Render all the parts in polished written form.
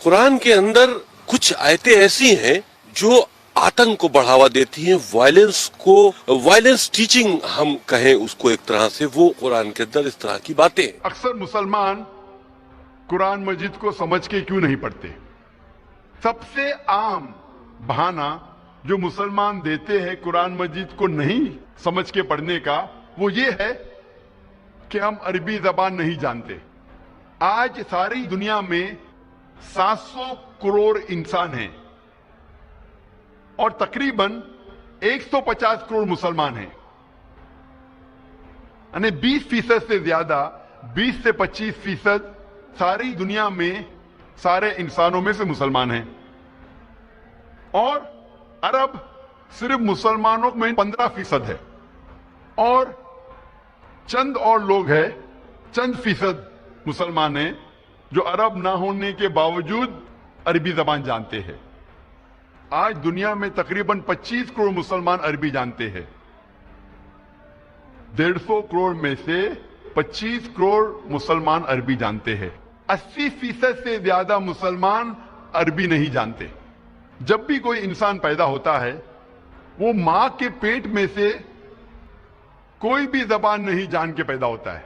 قرآن کے اندر کچھ آیتیں ایسی ہیں جو آتنک کو بڑھاوا دیتی ہیں، وائلنس ٹیچنگ ہم کہیں اس کو ایک طرح سے، وہ قرآن کے اندر اس طرح کی باتیں ہیں۔ اکثر مسلمان قرآن مجید کو سمجھ کے کیوں نہیں پڑھتے؟ سب سے عام بہانہ جو مسلمان دیتے ہیں قرآن مجید کو نہیں سمجھ کے پڑھنے کا، وہ یہ ہے کہ ہم عربی زبان نہیں جانتے۔ آج ساری دنیا میں 700 کروڑ انسان ہیں اور تقریباً 150 کروڑ مسلمان ہیں، یعنی 20% سے زیادہ، 20 سے 25% ساری دنیا میں سارے انسانوں میں سے مسلمان ہیں، اور عرب صرف مسلمانوں میں 15% ہے، اور چند اور لوگ ہیں، چند فیصد مسلمان ہیں جو عرب نہ ہونے کے باوجود عربی زبان جانتے ہیں۔ آج دنیا میں تقریباً 25 کروڑ مسلمان عربی جانتے ہیں۔ 150 کروڑ میں سے 25 کروڑ مسلمان عربی جانتے ہیں۔ 80% سے زیادہ مسلمان عربی نہیں جانتے۔ جب بھی کوئی انسان پیدا ہوتا ہے وہ ماں کے پیٹ میں سے کوئی بھی زبان نہیں جان کے پیدا ہوتا ہے۔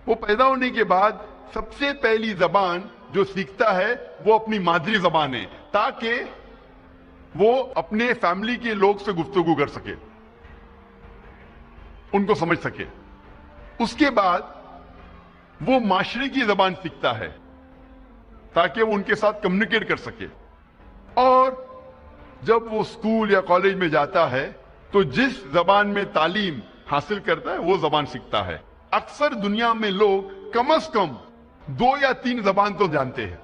وہ پیدا ہونے کے بعد سب سے پہلی زبان جو سیکھتا ہے وہ اپنی مادری زبان ہے، تاکہ وہ اپنے فیملی کے لوگ سے گفتگو کر سکے، ان کو سمجھ سکے۔ اس کے بعد وہ معاشرے کی زبان سیکھتا ہے تاکہ وہ ان کے ساتھ کمیونیکیٹ کر سکے، اور جب وہ اسکول یا کالج میں جاتا ہے تو جس زبان میں تعلیم حاصل کرتا ہے وہ زبان سیکھتا ہے۔ اکثر دنیا میں لوگ کم از کم 2 یا 3 زبان تو جانتے ہیں،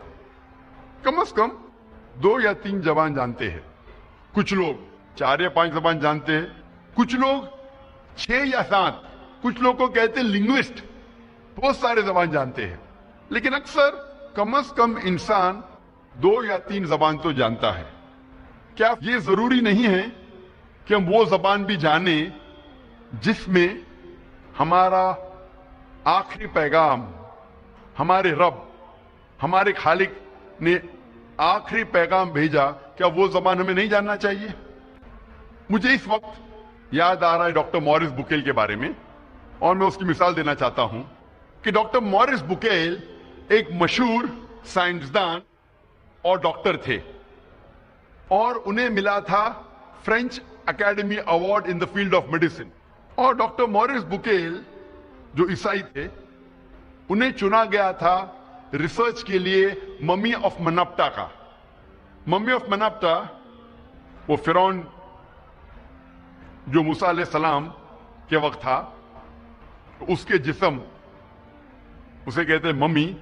کم از کم 2 یا 3 زبان جانتے ہیں۔ کچھ لوگ 4 یا 5 زبان جانتے ہیں، کچھ لوگ 6 یا 7، کچھ لوگ کو کہتے ہیں لنگوسٹ، بہت سارے زبان جانتے ہیں، لیکن اکثر کم از کم انسان 2 یا 3 زبان تو جانتا ہے۔ کیا یہ ضروری نہیں ہے کہ ہم وہ زبان بھی جانیں جس میں ہمارا آخری پیغام، ہمارے رب، ہمارے خالق نے آخری پیغام بھیجا؟ کیا وہ زبان ہمیں نہیں جاننا چاہیے؟ مجھے اس وقت یاد آ رہا ہے ڈاکٹر موریس بکیل کے بارے میں، اور میں اس کی مثال دینا چاہتا ہوں کہ ڈاکٹر موریس بکیل ایک مشہور سائنسدان اور ڈاکٹر تھے، اور انہیں ملا تھا French academy award in the field of medicine. اور ڈاکٹر موریس بکیل جو عیسائی تھے، انہیں چنا گیا تھا ریسرچ کے لیے ممی آف منپٹا کا۔ ممی آف منپٹا وہ فرعون جو موسیٰ علیہ السلام کے وقت تھا، اس کے جسم، اسے کہتے ہیں ممی،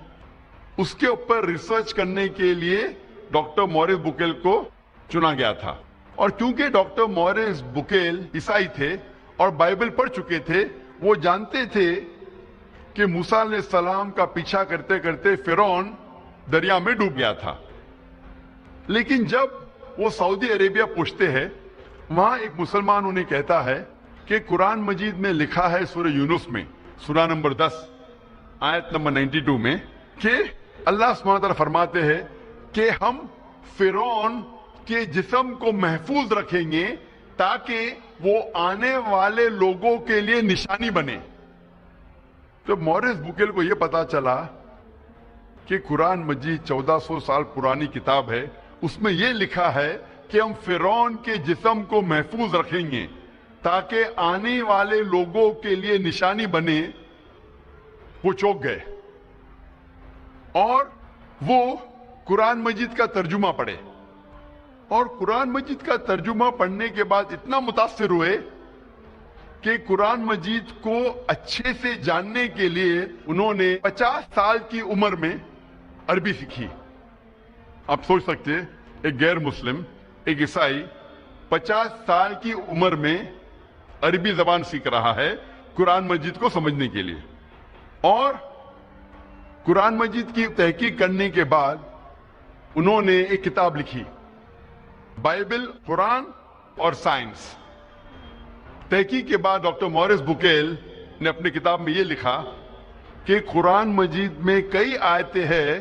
اس کے اوپر ریسرچ کرنے کے لیے ڈاکٹر موریس بکیل کو چنا گیا تھا۔ اور چونکہ ڈاکٹر موریس بکیل عیسائی تھے اور بائبل پڑھ چکے تھے، وہ جانتے تھے کہ موسیٰ علیہ السلام کا پیچھا کرتے کرتے فرعون دریا میں ڈوب گیا تھا۔ لیکن جب وہ سعودی عربیہ پہنچتے ہیں، وہاں ایک مسلمان انہیں کہتا ہے کہ قرآن مجید میں لکھا ہے سورہ یونس میں، سورہ نمبر 10 آیت نمبر 92 میں، کہ اللہ سبحانہ وتعالیٰ فرماتے ہیں کہ ہم فرعون کے جسم کو محفوظ رکھیں گے تاکہ وہ آنے والے لوگوں کے لیے نشانی بنے۔ جب موریس بکیل کو یہ پتا چلا کہ قرآن مجید 1400 سال پرانی کتاب ہے، اس میں یہ لکھا ہے کہ ہم فرعون کے جسم کو محفوظ رکھیں گے تاکہ آنے والے لوگوں کے لیے نشانی بنے، وہ چونک گئے اور وہ قرآن مجید کا ترجمہ پڑھے، اور قرآن مجید کا ترجمہ پڑھنے کے بعد اتنا متاثر ہوئے کہ قرآن مجید کو اچھے سے جاننے کے لیے انہوں نے 50 سال کی عمر میں عربی سیکھی۔ آپ سوچ سکتے ہیں، ایک غیر مسلم، ایک عیسائی 50 سال کی عمر میں عربی زبان سیکھ رہا ہے قرآن مجید کو سمجھنے کے لیے۔ اور قرآن مجید کی تحقیق کرنے کے بعد انہوں نے ایک کتاب لکھی، بائبل، قرآن اور سائنس۔ تحقیق کے بعد ڈاکٹر موریس بکیل نے اپنی کتاب میں یہ لکھا کہ قرآن مجید میں کئی آیتیں ہیں